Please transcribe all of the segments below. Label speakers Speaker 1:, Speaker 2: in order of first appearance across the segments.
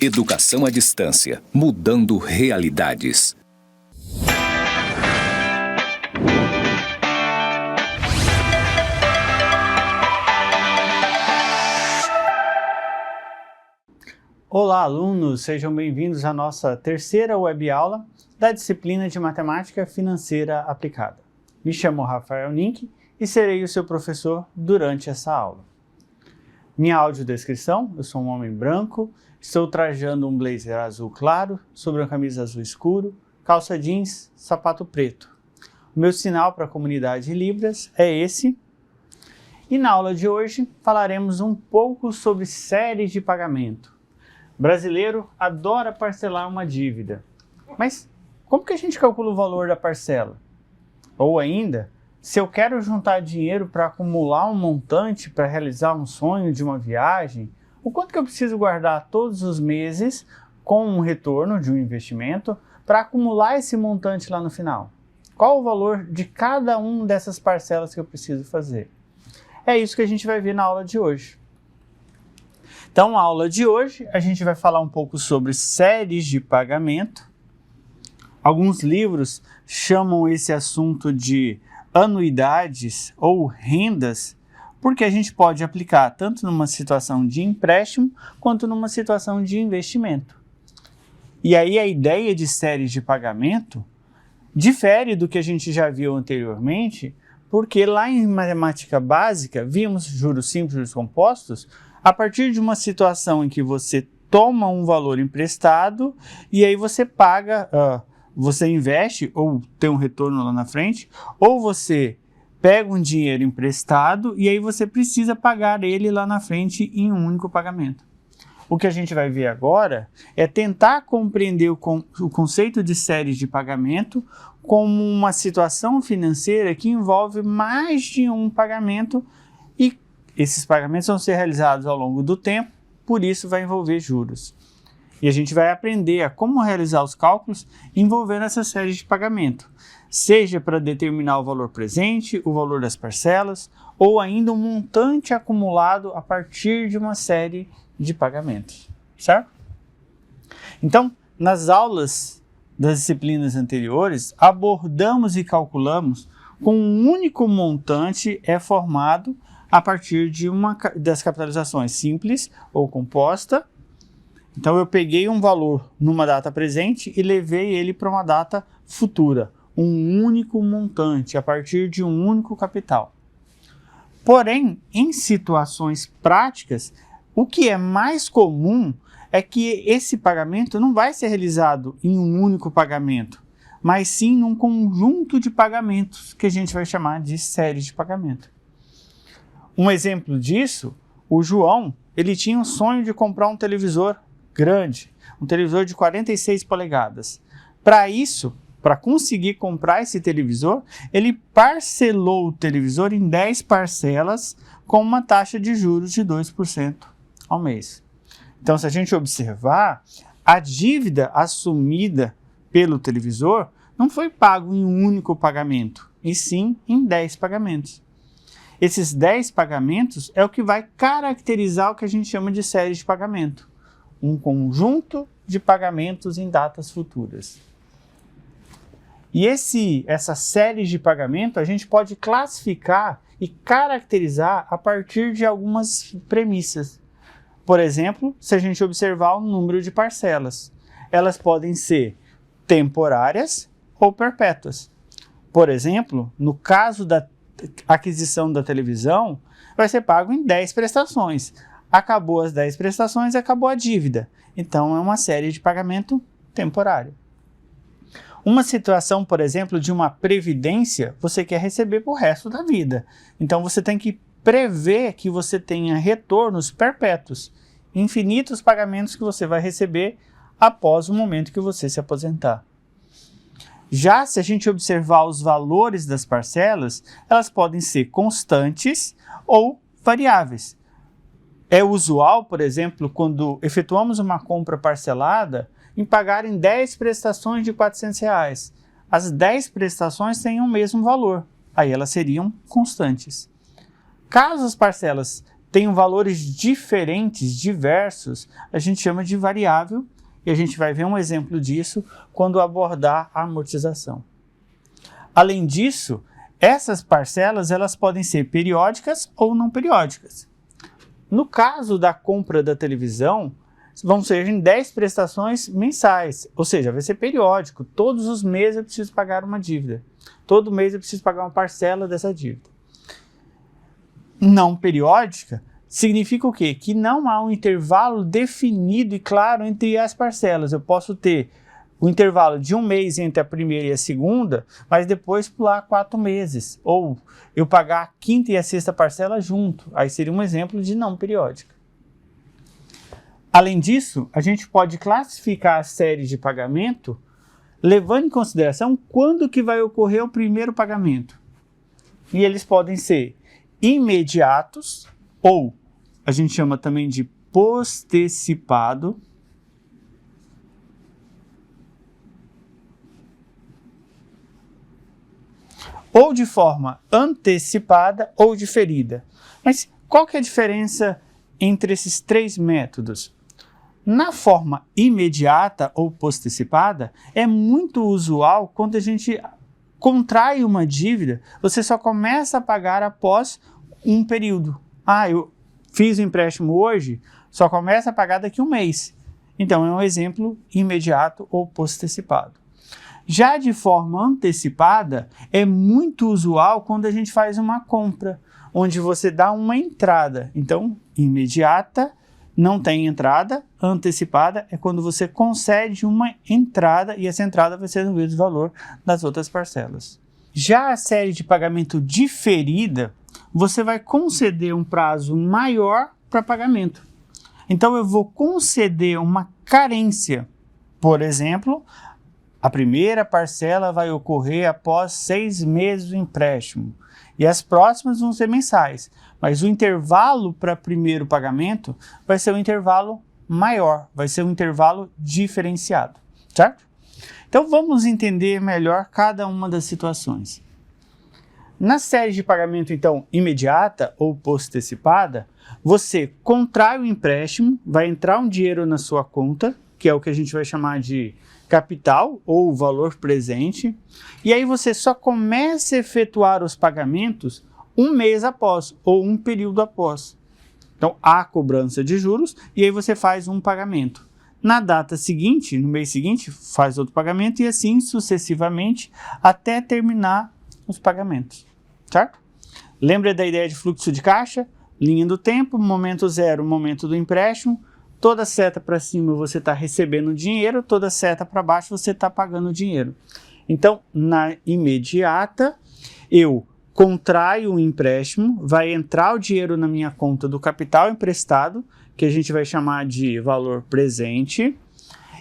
Speaker 1: Educação à distância, mudando realidades.
Speaker 2: Olá, alunos! Sejam bem-vindos à nossa terceira web-aula da disciplina de Matemática Financeira Aplicada. Me chamo Rafael Nink e serei o seu professor durante essa aula. Minha audiodescrição: eu sou um homem branco, estou trajando um blazer azul claro sobre uma camisa azul escuro, calça jeans, sapato preto. O meu sinal para a comunidade Libras é esse. E na aula de hoje falaremos um pouco sobre séries de pagamento. Brasileiro adora parcelar uma dívida, mas como que a gente calcula o valor da parcela? Ou ainda, se eu quero juntar dinheiro para acumular um montante para realizar um sonho de uma viagem, o quanto que eu preciso guardar todos os meses com um retorno de um investimento para acumular esse montante lá no final? Qual o valor de cada uma dessas parcelas que eu preciso fazer? É isso que a gente vai ver na aula de hoje. Então, na aula de hoje, a gente vai falar um pouco sobre séries de pagamento. Alguns livros chamam esse assunto de anuidades ou rendas, porque a gente pode aplicar tanto numa situação de empréstimo quanto numa situação de investimento. E aí a ideia de séries de pagamento difere do que a gente já viu anteriormente, porque lá em matemática básica, vimos juros simples e juros compostos a partir de uma situação em que você toma um valor emprestado e aí você paga, você investe ou tem um retorno lá na frente, ou você pega um dinheiro emprestado e aí você precisa pagar ele lá na frente em um único pagamento. O que a gente vai ver agora é tentar compreender o conceito de séries de pagamento como uma situação financeira que envolve mais de um pagamento e esses pagamentos vão ser realizados ao longo do tempo, por isso vai envolver juros. E a gente vai aprender a como realizar os cálculos envolvendo essa série de pagamento, seja para determinar o valor presente, o valor das parcelas, ou ainda um montante acumulado a partir de uma série de pagamentos, certo? Então, nas aulas das disciplinas anteriores, abordamos e calculamos com um único montante é formado a partir de uma das capitalizações simples ou composta. Então eu peguei um valor numa data presente e levei ele para uma data futura, um único montante a partir de um único capital. Porém, em situações práticas, o que é mais comum é que esse pagamento não vai ser realizado em um único pagamento, mas sim num conjunto de pagamentos que a gente vai chamar de série de pagamento. Um exemplo disso, o João, ele tinha um sonho de comprar um televisor grande, um televisor de 46 polegadas. Para isso, para conseguir comprar esse televisor, ele parcelou o televisor em 10 parcelas com uma taxa de juros de 2% ao mês. Então, se a gente observar, a dívida assumida pelo televisor não foi pago em um único pagamento, e sim em 10 pagamentos. Esses 10 pagamentos é o que vai caracterizar o que a gente chama de série de pagamento, um conjunto de pagamentos em datas futuras. E essa série de pagamento a gente pode classificar e caracterizar a partir de algumas premissas. Por exemplo, se a gente observar o número de parcelas, elas podem ser temporárias ou perpétuas. Por exemplo, no caso da aquisição da televisão, vai ser pago em 10 prestações. Acabou as 10 prestações, acabou a dívida. Então, é uma série de pagamento temporário. Uma situação, por exemplo, de uma previdência, você quer receber para o resto da vida. Então, você tem que prever que você tenha retornos perpétuos, infinitos pagamentos que você vai receber após o momento que você se aposentar. Já se a gente observar os valores das parcelas, elas podem ser constantes ou variáveis. É usual, por exemplo, quando efetuamos uma compra parcelada, em pagar em 10 prestações de R$400. As 10 prestações têm o mesmo valor, aí elas seriam constantes. Caso as parcelas tenham valores diferentes, diversos, a gente chama de variável, e a gente vai ver um exemplo disso quando abordar a amortização. Além disso, essas parcelas elas podem ser periódicas ou não periódicas. No caso da compra da televisão, vão ser em 10 prestações mensais, ou seja, vai ser periódico. Todos os meses eu preciso pagar uma dívida. Todo mês eu preciso pagar uma parcela dessa dívida. Não periódica significa o quê? Que não há um intervalo definido e claro entre as parcelas. Eu posso ter o intervalo de um mês entre a primeira e a segunda, mas depois pular 4 meses. Ou eu pagar a quinta e a sexta parcela junto. Aí seria um exemplo de não periódica. Além disso, a gente pode classificar as séries de pagamento levando em consideração quando que vai ocorrer o primeiro pagamento. E eles podem ser imediatos, ou a gente chama também de postecipado, ou de forma antecipada ou diferida. Mas qual que é a diferença entre esses 3 métodos? Na forma imediata ou postecipada, é muito usual quando a gente contrai uma dívida, você só começa a pagar após um período. Eu fiz o empréstimo hoje, só começa a pagar daqui a um mês. Então, é um exemplo imediato ou postecipado. Já de forma antecipada, é muito usual quando a gente faz uma compra, onde você dá uma entrada. Então, imediata, não tem entrada, antecipada é quando você concede uma entrada e essa entrada vai ser no mesmo valor das outras parcelas. Já a série de pagamento diferida, você vai conceder um prazo maior para pagamento. Então eu vou conceder uma carência. Por exemplo, a primeira parcela vai ocorrer após 6 meses do empréstimo e as próximas vão ser mensais. Mas o intervalo para primeiro pagamento vai ser um intervalo maior, vai ser um intervalo diferenciado, certo? Então vamos entender melhor cada uma das situações. Na série de pagamento, então, imediata ou postecipada, você contrai o empréstimo, vai entrar um dinheiro na sua conta, que é o que a gente vai chamar de capital ou valor presente, e aí você só começa a efetuar os pagamentos um mês após ou um período após. Então, há cobrança de juros e aí você faz um pagamento. Na data seguinte, no mês seguinte, faz outro pagamento e assim sucessivamente até terminar os pagamentos, certo? Lembra da ideia de fluxo de caixa? Linha do tempo, momento zero, momento do empréstimo. Toda seta para cima você está recebendo dinheiro, toda seta para baixo você está pagando dinheiro. Então, na imediata, eu contraio o empréstimo, vai entrar o dinheiro na minha conta do capital emprestado, que a gente vai chamar de valor presente,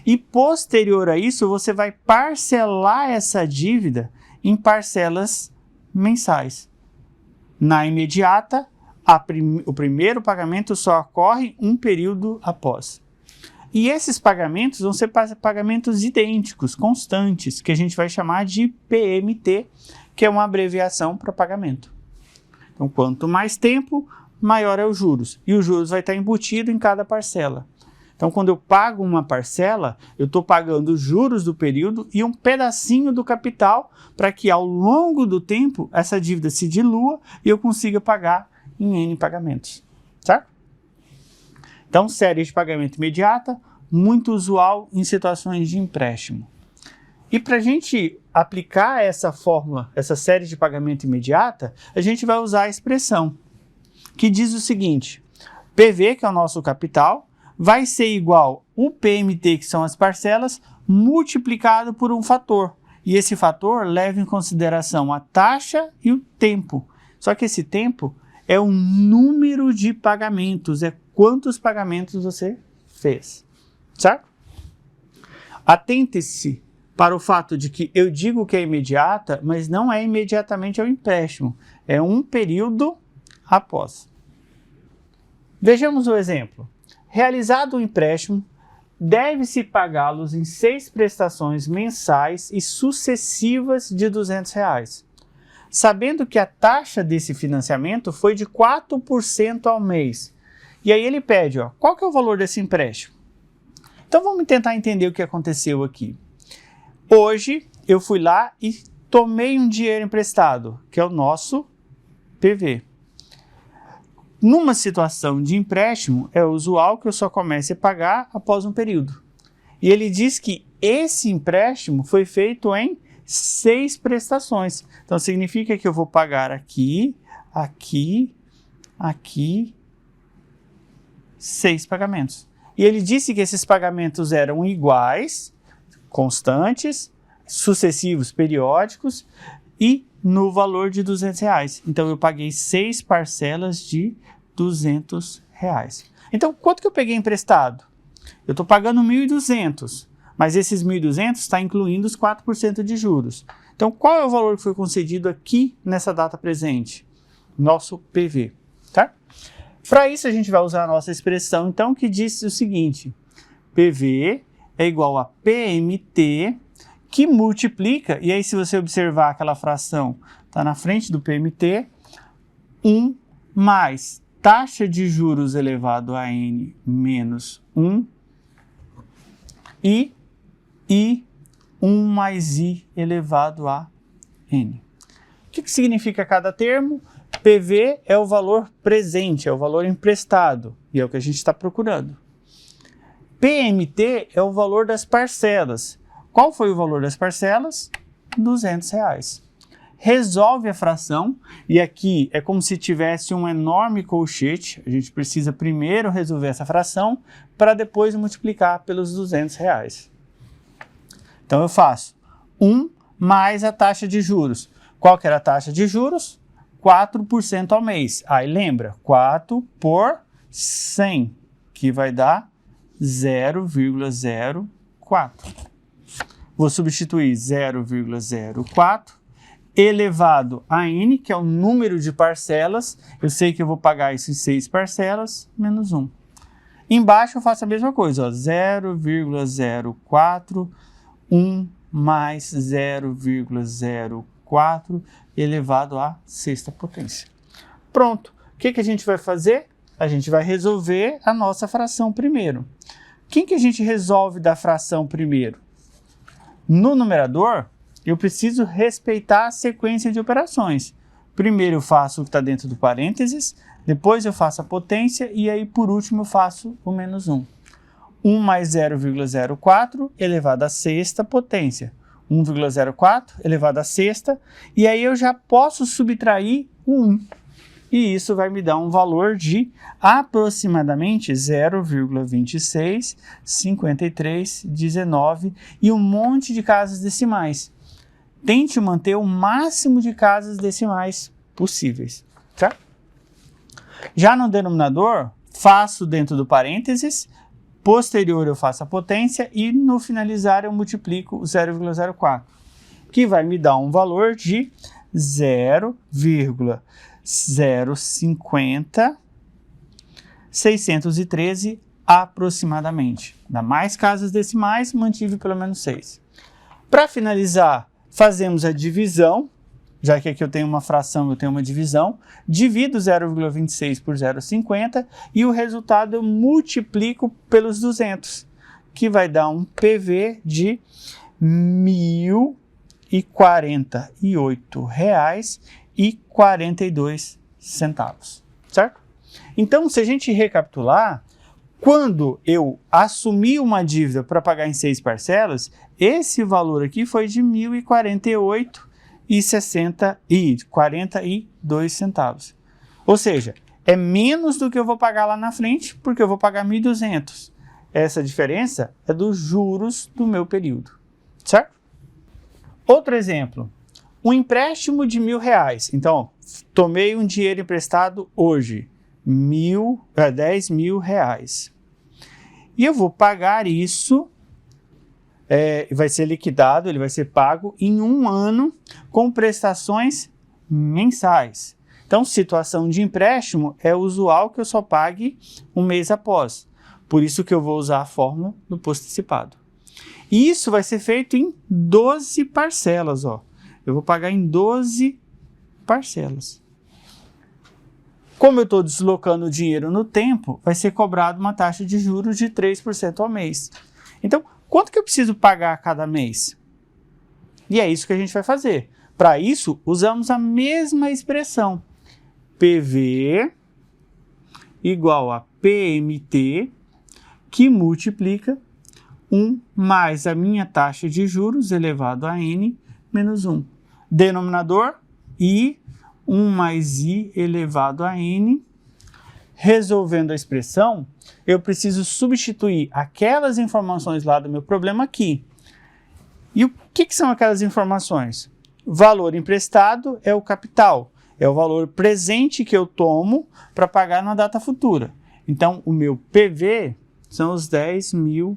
Speaker 2: e posterior a isso você vai parcelar essa dívida em parcelas mensais. Na imediata, o primeiro pagamento só ocorre um período após. E esses pagamentos vão ser pagamentos idênticos, constantes, que a gente vai chamar de PMT, que é uma abreviação para pagamento. Então, quanto mais tempo, maior é os juros. E os juros vai estar embutido em cada parcela. Então, quando eu pago uma parcela, eu estou pagando os juros do período e um pedacinho do capital para que, ao longo do tempo, essa dívida se dilua e eu consiga pagar em N pagamentos, certo? Então, série de pagamento imediata, muito usual em situações de empréstimo. E para a gente aplicar essa fórmula, essa série de pagamento imediata, a gente vai usar a expressão que diz o seguinte: PV, que é o nosso capital, vai ser igual o PMT, que são as parcelas, multiplicado por um fator. E esse fator leva em consideração a taxa e o tempo. Só que esse tempo é o número de pagamentos, é quantos pagamentos você fez, certo? Atente-se para o fato de que eu digo que é imediata, mas não é imediatamente ao empréstimo, é um período após. Vejamos o exemplo. Realizado o empréstimo, deve-se pagá-los em 6 prestações mensais e sucessivas de R$ 200. sabendo que a taxa desse financiamento foi de 4% ao mês. E aí ele pede, ó, qual que é o valor desse empréstimo? Então vamos tentar entender o que aconteceu aqui. Hoje eu fui lá e tomei um dinheiro emprestado, que é o nosso PV. Numa situação de empréstimo, é usual que eu só comece a pagar após um período. E ele diz que esse empréstimo foi feito em 6 prestações. Então significa que eu vou pagar aqui, aqui, aqui, 6 pagamentos. E ele disse que esses pagamentos eram iguais, constantes, sucessivos, periódicos e no valor de R$200. Então eu paguei 6 parcelas de R$200. Então quanto que eu peguei emprestado? Eu estou pagando 1.200, mas esses 1.200 está incluindo os 4% de juros. Então qual é o valor que foi concedido aqui nessa data presente? Nosso PV, tá? Para isso a gente vai usar a nossa expressão então que diz o seguinte: PV é igual a PMT que multiplica, e aí se você observar aquela fração está na frente do PMT, 1 mais taxa de juros elevado a N menos 1 e 1 mais I elevado a N. O que significa cada termo? PV é o valor presente, é o valor emprestado, e é o que a gente está procurando. PMT é o valor das parcelas. Qual foi o valor das parcelas? R$200. Resolve a fração, e aqui é como se tivesse um enorme colchete. A gente precisa primeiro resolver essa fração para depois multiplicar pelos R$200. Então eu faço 1 mais a taxa de juros. Qual que era a taxa de juros? 4% ao mês. Aí lembra, 4 por 100, que vai dar 0,04. Vou substituir 0,04 elevado a N, que é o número de parcelas. Eu sei que eu vou pagar isso em 6 parcelas, menos 1. Embaixo eu faço a mesma coisa, 0,04, 1 mais 0,04 elevado à sexta potência. Pronto. O que a gente vai fazer? A gente vai resolver a nossa fração primeiro. Quem que a gente resolve da fração primeiro? No numerador, eu preciso respeitar a sequência de operações. Primeiro eu faço o que está dentro do parênteses, depois eu faço a potência e aí por último eu faço o menos 1. 1 mais 0,04 elevado à sexta potência. 1,04 elevado à sexta, e aí eu já posso subtrair o 1. E isso vai me dar um valor de aproximadamente 0,265319 e um monte de casas decimais. Tente manter o máximo de casas decimais possíveis, tá? Já no denominador, faço dentro do parênteses, posterior eu faço a potência e no finalizar eu multiplico o 0,04, que vai me dar um valor de 0,050613 aproximadamente. Dá mais casas decimais, mantive pelo menos 6. Para finalizar, fazemos a divisão, já que aqui eu tenho uma fração, eu tenho uma divisão, divido 0,26 por 0,50 e o resultado eu multiplico pelos 200, que vai dar um PV de R$ 1.048,42, certo? Então, se a gente recapitular, quando eu assumi uma dívida para pagar em 6 parcelas, esse valor aqui foi de R$ 1.048,42. Ou seja, é menos do que eu vou pagar lá na frente, porque eu vou pagar 1.200. Essa diferença é dos juros do meu período, certo? Outro exemplo, um empréstimo de R$1.000. Então, tomei um dinheiro emprestado hoje, R$10.000. E eu vou pagar isso, vai ser liquidado, ele vai ser pago em um ano com prestações mensais. Então, situação de empréstimo é usual que eu só pague um mês após. Por isso que eu vou usar a fórmula do postecipado. E isso vai ser feito em 12 parcelas, ó. Eu vou pagar em 12 parcelas. Como eu estou deslocando o dinheiro no tempo, vai ser cobrado uma taxa de juros de 3% ao mês. Então, quanto que eu preciso pagar a cada mês? E é isso que a gente vai fazer. Para isso, usamos a mesma expressão. PV igual a PMT, que multiplica 1 mais a minha taxa de juros elevado a N menos 1. Denominador, I, 1 mais I elevado a N. Resolvendo a expressão, eu preciso substituir aquelas informações lá do meu problema aqui. E o que são aquelas informações? Valor emprestado é o capital, é o valor presente que eu tomo para pagar na data futura. Então, o meu PV são os R$10.000.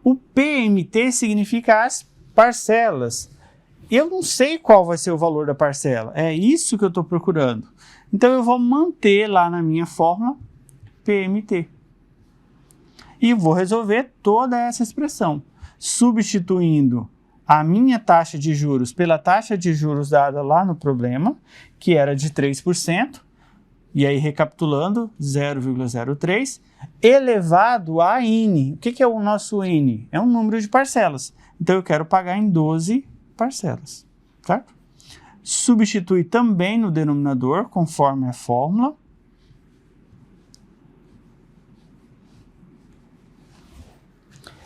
Speaker 2: O PMT significa as parcelas. Eu não sei qual vai ser o valor da parcela, é isso que eu estou procurando. Então, eu vou manter lá na minha fórmula PMT. E vou resolver toda essa expressão, substituindo a minha taxa de juros pela taxa de juros dada lá no problema, que era de 3%, e aí recapitulando, 0,03, elevado a N. O que é o nosso N? É um número de parcelas. Então eu quero pagar em 12 parcelas, certo? Substitui também no denominador, conforme a fórmula.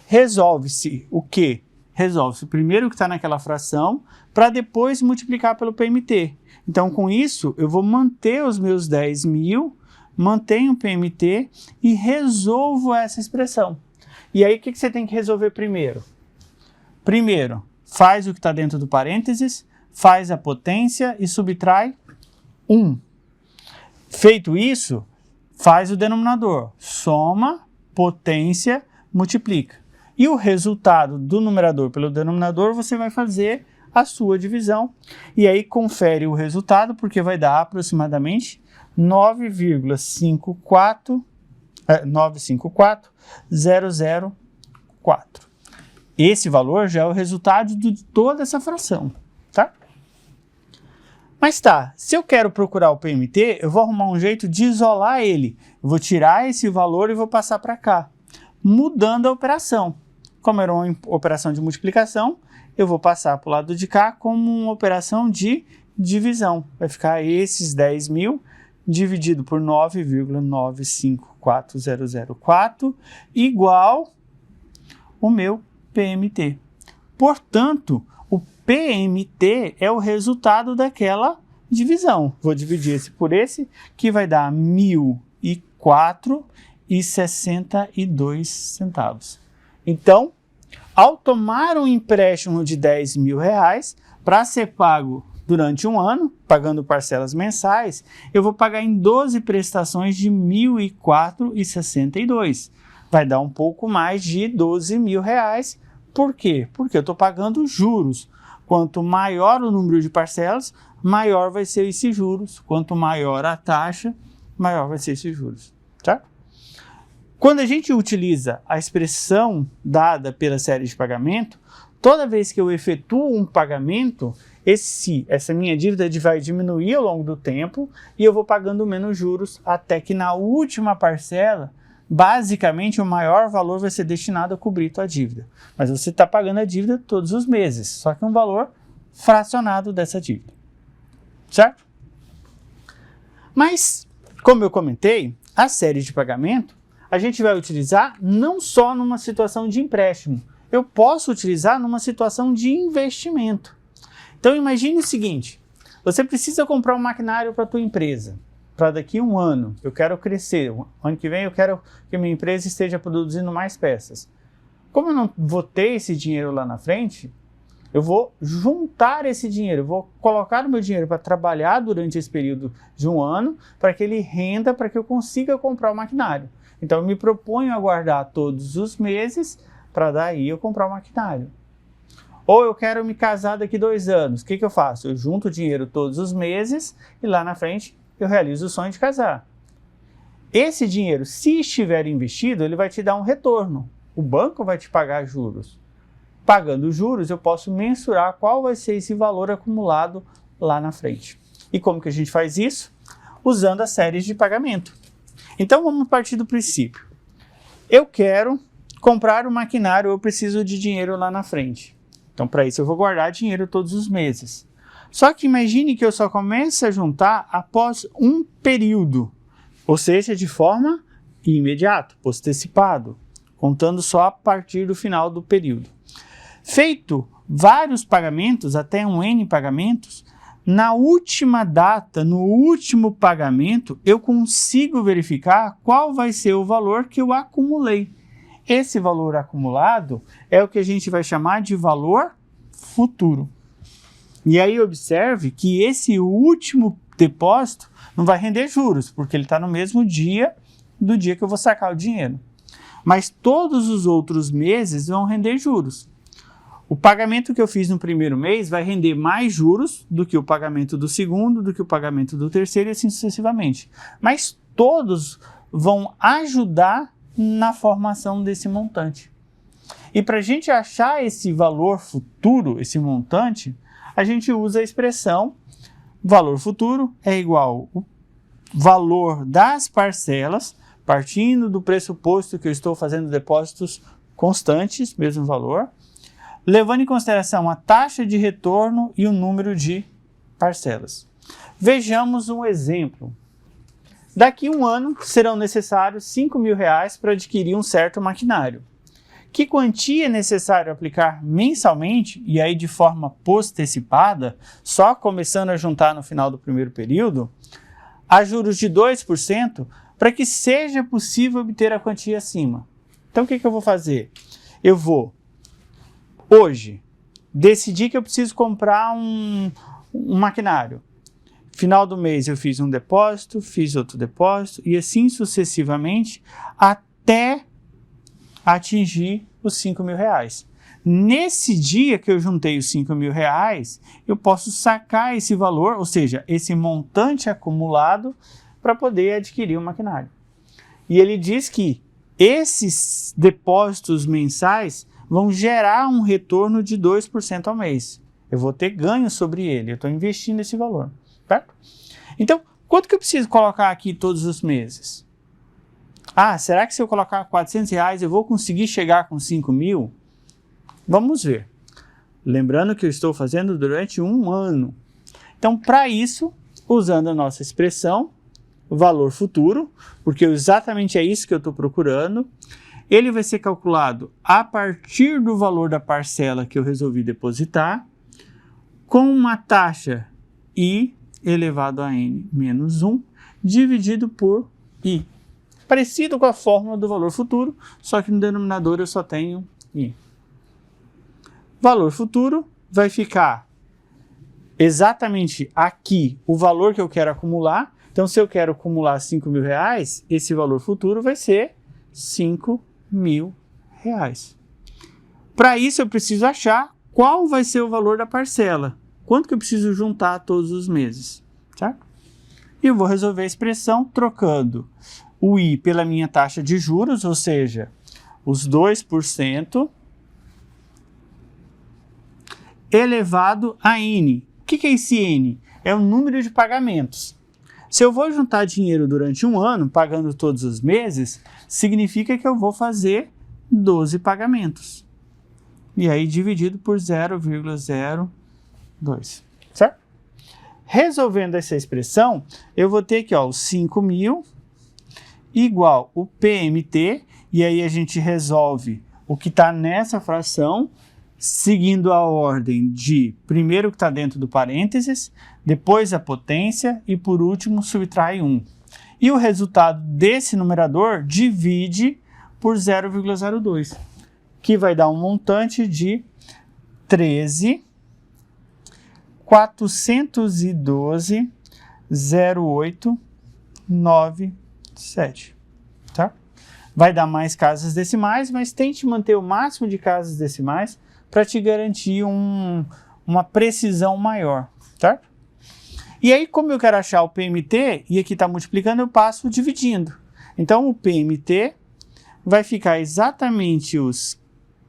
Speaker 2: Resolve-se o quê? Resolve-se primeiro o que está naquela fração, para depois multiplicar pelo PMT. Então, com isso, eu vou manter os meus 10.000, mantenho o PMT e resolvo essa expressão. E aí, o que você tem que resolver primeiro? Primeiro, faz o que está dentro do parênteses, faz a potência e subtrai 1. Feito isso, faz o denominador, soma, potência, multiplica. E o resultado do numerador pelo denominador, você vai fazer a sua divisão. E aí confere o resultado, porque vai dar aproximadamente 9,954004. Esse valor já é o resultado de toda essa fração, tá? Mas tá, se eu quero procurar o PMT, eu vou arrumar um jeito de isolar ele. Eu vou tirar esse valor e vou passar para cá, mudando a operação. Como era uma operação de multiplicação, eu vou passar para o lado de cá como uma operação de divisão. Vai ficar esses 10.000 dividido por 9,954004 igual o meu PMT. Portanto, o PMT é o resultado daquela divisão. Vou dividir esse por esse, que vai dar 1.004,62. Então, ao tomar um empréstimo de R$10.000 para ser pago durante um ano, pagando parcelas mensais, eu vou pagar em 12 prestações de R$1.004,62. Vai dar um pouco mais de R$12.000. Por quê? Porque eu estou pagando juros. Quanto maior o número de parcelas, maior vai ser esses juros. Quanto maior a taxa, maior vai ser esses juros. Certo? Quando a gente utiliza a expressão dada pela série de pagamento, toda vez que eu efetuo um pagamento, essa minha dívida vai diminuir ao longo do tempo e eu vou pagando menos juros até que na última parcela, basicamente o maior valor vai ser destinado a cobrir tua dívida. Mas você está pagando a dívida todos os meses, só que um valor fracionado dessa dívida. Certo? Mas, como eu comentei, a série de pagamento a gente vai utilizar não só numa situação de empréstimo, eu posso utilizar numa situação de investimento. Então imagine o seguinte, você precisa comprar um maquinário para a tua empresa, para daqui a um ano, eu quero crescer, ano que vem eu quero que minha empresa esteja produzindo mais peças. Como eu não vou ter esse dinheiro lá na frente, eu vou juntar esse dinheiro, eu vou colocar o meu dinheiro para trabalhar durante esse período de um ano, para que ele renda, para que eu consiga comprar o maquinário. Então eu me proponho a guardar todos os meses para daí eu comprar o maquinário. Ou eu quero me casar daqui 2 anos. O que eu faço? Eu junto o dinheiro todos os meses e lá na frente eu realizo o sonho de casar. Esse dinheiro, se estiver investido, ele vai te dar um retorno. O banco vai te pagar juros. pagando juros, eu posso mensurar qual vai ser esse valor acumulado lá na frente. E como que a gente faz isso? Usando as séries de pagamento. Então vamos partir do princípio. Eu quero comprar um maquinário, eu preciso de dinheiro lá na frente. Então para isso eu vou guardar dinheiro todos os meses. Só que imagine que eu só comece a juntar após um período, ou seja, de forma imediata, postecipado, contando só a partir do final do período. Feito vários pagamentos, até um N pagamentos, na última data, no último pagamento, eu consigo verificar qual vai ser o valor que eu acumulei. Esse valor acumulado é o que a gente vai chamar de valor futuro. E aí observe que esse último depósito não vai render juros, porque ele está no mesmo dia do dia que eu vou sacar o dinheiro. Mas todos os outros meses vão render juros. O pagamento que eu fiz no primeiro mês vai render mais juros do que o pagamento do segundo, do que o pagamento do terceiro e assim sucessivamente. Mas todos vão ajudar na formação desse montante. E para a gente achar esse valor futuro, esse montante, a gente usa a expressão valor futuro é igual ao valor das parcelas, partindo do pressuposto que eu estou fazendo depósitos constantes, mesmo valor, levando em consideração a taxa de retorno e o número de parcelas. Vejamos um exemplo. Daqui a um ano serão necessários R$5.000 para adquirir um certo maquinário. Que quantia é necessário aplicar mensalmente, e aí de forma postecipada, só começando a juntar no final do primeiro período, a juros de 2%, para que seja possível obter a quantia acima? Então o que eu vou fazer? Eu vou, hoje, decidir que eu preciso comprar um maquinário. Final do mês eu fiz um depósito, fiz outro depósito, e assim sucessivamente, até atingir os R$5.000. Nesse dia que eu juntei os R$5.000, eu posso sacar esse valor, ou seja, esse montante acumulado para poder adquirir o maquinário. E ele diz que esses depósitos mensais vão gerar um retorno de 2% ao mês. Eu vou ter ganho sobre ele, eu estou investindo esse valor. Certo? Então, quanto que eu preciso colocar aqui todos os meses? Ah, será que se eu colocar R$400 eu vou conseguir chegar com 5.000? Vamos ver. Lembrando que eu estou fazendo durante um ano. Então, para isso, usando a nossa expressão, valor futuro, porque exatamente é isso que eu estou procurando, ele vai ser calculado a partir do valor da parcela que eu resolvi depositar, com uma taxa I elevado a N menos 1, dividido por I. Parecido com a fórmula do valor futuro, só que no denominador eu só tenho I. Valor futuro vai ficar exatamente aqui o valor que eu quero acumular. Então, se eu quero acumular R$5.000, esse valor futuro vai ser R$5.000. Para isso, eu preciso achar qual vai ser o valor da parcela. Quanto que eu preciso juntar todos os meses, certo? E eu vou resolver a expressão trocando o I pela minha taxa de juros, ou seja, os 2%, elevado a N. O que é esse N? É o número de pagamentos. Se eu vou juntar dinheiro durante um ano, pagando todos os meses, significa que eu vou fazer 12 pagamentos. E aí dividido por 0,02, certo? Resolvendo essa expressão, eu vou ter aqui ó, os 5.000 igual o PMT, e aí a gente resolve o que está nessa fração, seguindo a ordem de primeiro que está dentro do parênteses, depois a potência e por último subtrai 1. E o resultado desse numerador divide por 0,02, que vai dar um montante de 13.412,0897, tá? Vai dar mais casas decimais, mas tente manter o máximo de casas decimais para te garantir uma precisão maior, certo? E aí, como eu quero achar o PMT, e aqui está multiplicando, eu passo dividindo. Então, o PMT vai ficar exatamente os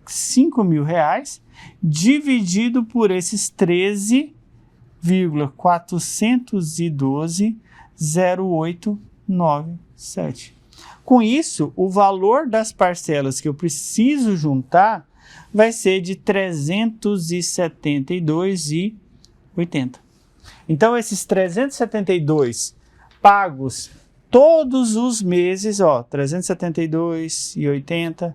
Speaker 2: R$5.000, dividido por esses 13,412,0897. Com isso, o valor das parcelas que eu preciso juntar vai ser de 372,80. Então, esses 372 pagos todos os meses, 372,80,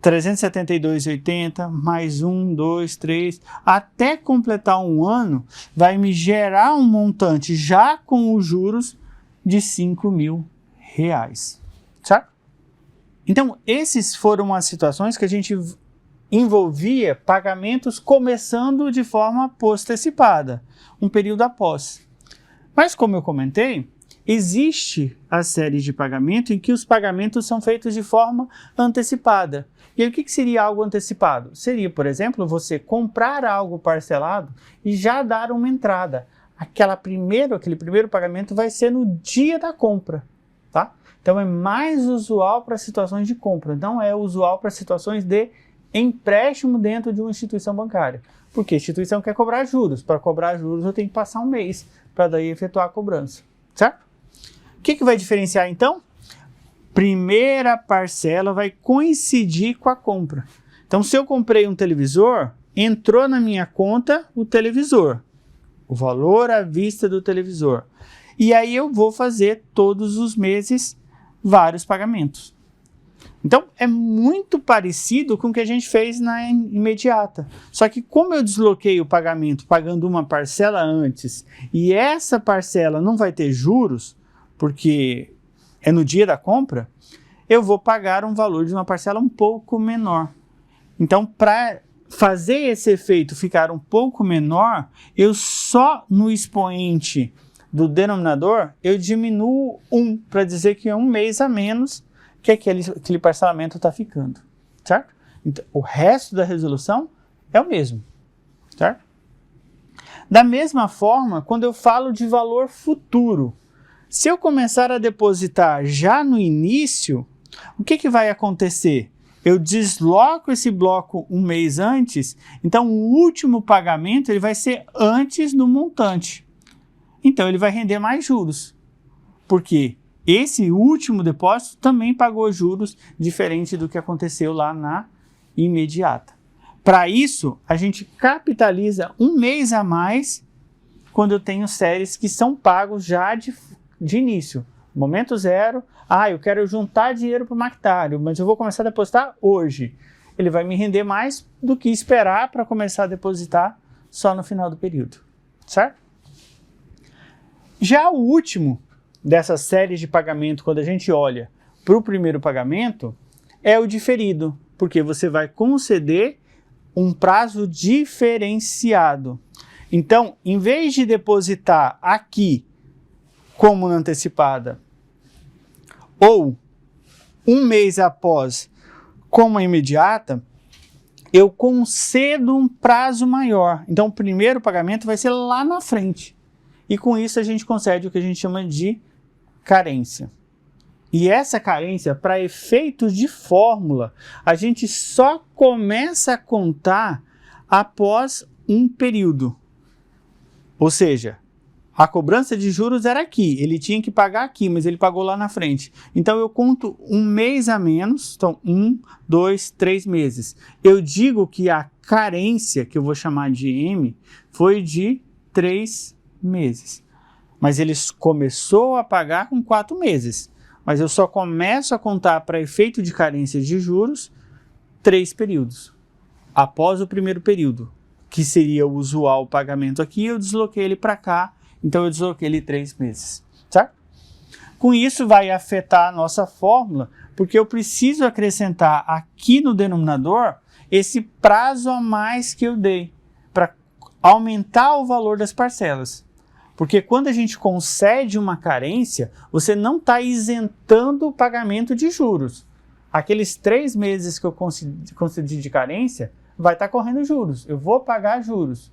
Speaker 2: 372,80, mais 1, 2, 3, até completar um ano, vai me gerar um montante já com os juros de R$5.000, certo? Então, esses foram as situações que a gente envolvia pagamentos começando de forma postecipada, um período após. Mas, como eu comentei, existe a série de pagamento em que os pagamentos são feitos de forma antecipada. E aí, o que seria algo antecipado? Seria, por exemplo, você comprar algo parcelado e já dar uma entrada. Aquele primeiro pagamento vai ser no dia da compra, tá? Então, é mais usual para situações de compra, não é usual para situações de empréstimo dentro de uma instituição bancária. Porque a instituição quer cobrar juros. Para cobrar juros, eu tenho que passar um mês para daí efetuar a cobrança, certo? O que vai diferenciar, então? Primeira parcela vai coincidir com a compra. Então, se eu comprei um televisor, entrou na minha conta o televisor, o valor à vista do televisor. E aí eu vou fazer todos os meses vários pagamentos. Então, é muito parecido com o que a gente fez na imediata. Só que como eu desloquei o pagamento pagando uma parcela antes, e essa parcela não vai ter juros, porque é no dia da compra, eu vou pagar um valor de uma parcela um pouco menor. Então, para fazer esse efeito ficar um pouco menor, eu só no expoente do denominador, eu diminuo 1, para dizer que é um mês a menos que aquele parcelamento está ficando, certo? Então, o resto da resolução é o mesmo, certo? Da mesma forma, quando eu falo de valor futuro, se eu começar a depositar já no início, o que vai acontecer? Eu desloco esse bloco um mês antes, então o último pagamento ele vai ser antes do montante. Então ele vai render mais juros, porque esse último depósito também pagou juros diferente do que aconteceu lá na imediata. Para isso, a gente capitaliza um mês a mais quando eu tenho séries que são pagos já de início. Momento zero, eu quero juntar dinheiro para o maquinário, mas eu vou começar a depositar hoje. Ele vai me render mais do que esperar para começar a depositar só no final do período, certo? Já o último dessa série de pagamento, quando a gente olha para o primeiro pagamento, é o diferido, porque você vai conceder um prazo diferenciado. Então, em vez de depositar aqui como na antecipada, ou um mês após como a imediata, eu concedo um prazo maior. Então, o primeiro pagamento vai ser lá na frente. E com isso a gente concede o que a gente chama de carência. E essa carência, para efeitos de fórmula, a gente só começa a contar após um período. Ou seja, a cobrança de juros era aqui, ele tinha que pagar aqui, mas ele pagou lá na frente. Então eu conto um mês a menos, então 1, 2, 3 meses. Eu digo que a carência, que eu vou chamar de M, foi de 3 meses. Mas ele começou a pagar com 4 meses. Mas eu só começo a contar para efeito de carência de juros 3 períodos. Após o primeiro período, que seria o usual pagamento aqui, eu desloquei ele para cá, então eu desloquei ele 3 meses, certo? Com isso vai afetar a nossa fórmula, porque eu preciso acrescentar aqui no denominador esse prazo a mais que eu dei, para aumentar o valor das parcelas. Porque quando a gente concede uma carência, você não está isentando o pagamento de juros. Aqueles 3 meses que eu concedi de carência, vai estar correndo juros. Eu vou pagar juros.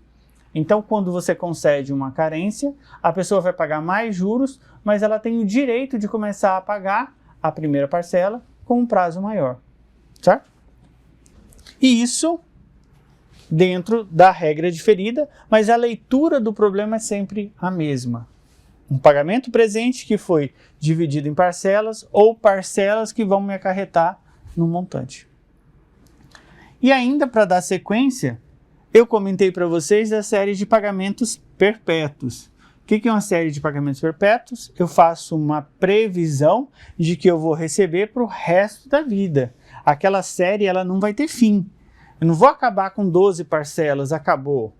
Speaker 2: Então, quando você concede uma carência, a pessoa vai pagar mais juros, mas ela tem o direito de começar a pagar a primeira parcela com um prazo maior. Certo? E isso dentro da regra diferida, mas a leitura do problema é sempre a mesma. Um pagamento presente que foi dividido em parcelas ou parcelas que vão me acarretar no montante. E ainda para dar sequência, eu comentei para vocês a série de pagamentos perpétuos. O que é uma série de pagamentos perpétuos? Eu faço uma previsão de que eu vou receber para o resto da vida. Aquela série ela não vai ter fim. Eu não vou acabar com 12 parcelas, acabou.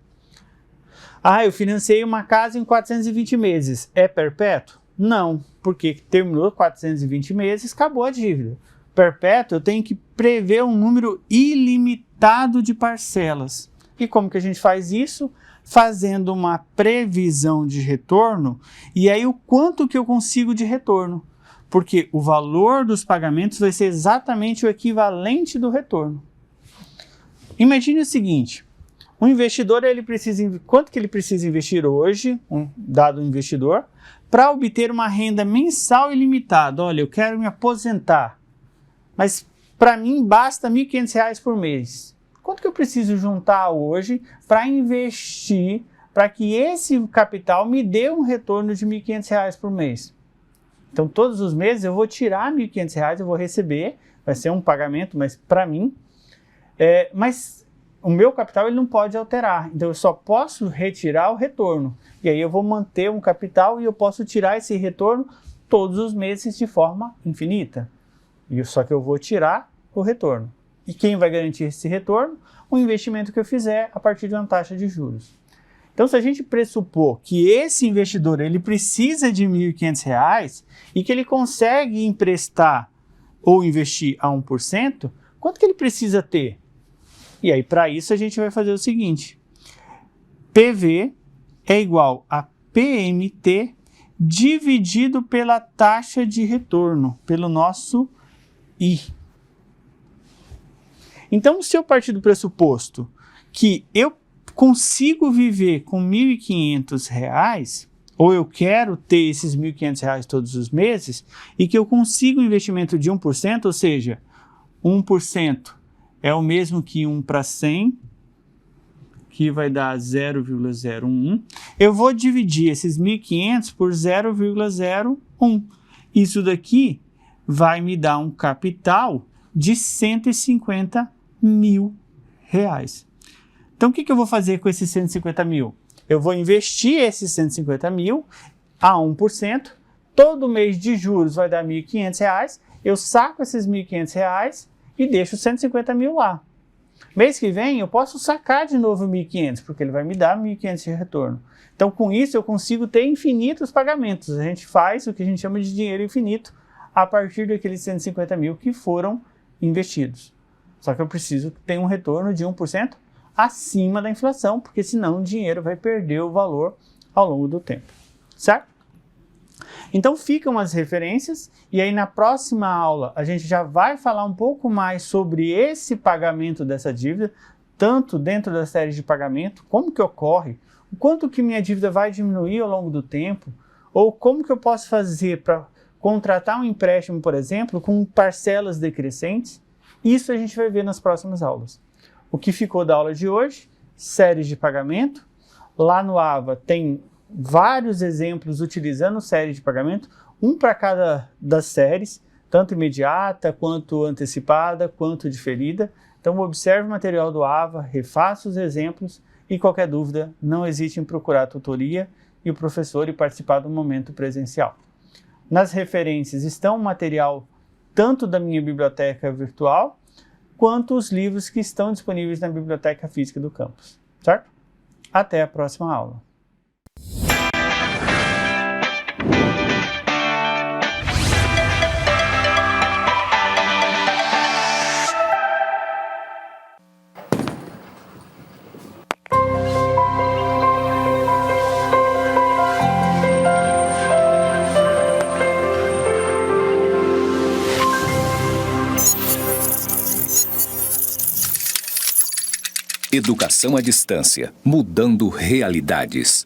Speaker 2: Eu financei uma casa em 420 meses. É perpétuo? Não, porque terminou 420 meses, acabou a dívida. Perpétuo, eu tenho que prever um número ilimitado de parcelas. E como que a gente faz isso? Fazendo uma previsão de retorno, e aí o quanto que eu consigo de retorno. Porque o valor dos pagamentos vai ser exatamente o equivalente do retorno. Imagine o seguinte, um investidor, quanto que ele precisa investir hoje, um dado investidor, para obter uma renda mensal ilimitada? Olha, eu quero me aposentar, mas para mim basta R$ 1.500 por mês. Quanto que eu preciso juntar hoje para investir, para que esse capital me dê um retorno de R$ 1.500 por mês? Então, todos os meses eu vou tirar R$ 1.500, eu vou receber, vai ser um pagamento, mas para mim, mas o meu capital ele não pode alterar, então eu só posso retirar o retorno. E aí eu vou manter um capital e eu posso tirar esse retorno todos os meses de forma infinita. Só que eu vou tirar o retorno. E quem vai garantir esse retorno? O investimento que eu fizer a partir de uma taxa de juros. Então, se a gente pressupor que esse investidor ele precisa de R$ 1.500 e que ele consegue emprestar ou investir a 1%, quanto que ele precisa ter? E aí, para isso, a gente vai fazer o seguinte. PV é igual a PMT dividido pela taxa de retorno, pelo nosso I. Então, se eu partir do pressuposto que eu consigo viver com R$ 1.500, ou eu quero ter esses R$ 1.500 todos os meses, e que eu consigo um investimento de 1%, ou seja, 1% é o mesmo que 1 para 100, que vai dar 0,01, eu vou dividir esses 1.500 por 0,01. Isso daqui vai me dar um capital de R$ 150 mil. Então, o que eu vou fazer com esses 150 mil? Eu vou investir esses 150 mil a 1%, todo mês de juros vai dar R$ 1.500, eu saco esses R$ 1.500 e deixo os 150 mil lá. Mês que vem eu posso sacar de novo R$ 1.500, porque ele vai me dar R$ 1.500 de retorno. Então, com isso eu consigo ter infinitos pagamentos. A gente faz o que a gente chama de dinheiro infinito a partir daqueles 150 mil que foram investidos. Só que eu preciso ter um retorno de 1% acima da inflação, porque senão o dinheiro vai perder o valor ao longo do tempo, certo? Então ficam as referências, e aí na próxima aula a gente já vai falar um pouco mais sobre esse pagamento dessa dívida, tanto dentro da série de pagamento, como que ocorre, o quanto que minha dívida vai diminuir ao longo do tempo, ou como que eu posso fazer para contratar um empréstimo, por exemplo, com parcelas decrescentes. Isso a gente vai ver nas próximas aulas. O que ficou da aula de hoje? Séries de pagamento. Lá no AVA tem vários exemplos utilizando série de pagamento, um para cada das séries, tanto imediata, quanto antecipada, quanto diferida. Então observe o material do AVA, refaça os exemplos e qualquer dúvida, não hesite em procurar a tutoria e o professor e participar do momento presencial. Nas referências estão o material tanto da minha biblioteca virtual, quanto os livros que estão disponíveis na biblioteca física do campus, certo? Até a próxima aula.
Speaker 1: Educação à distância, mudando realidades.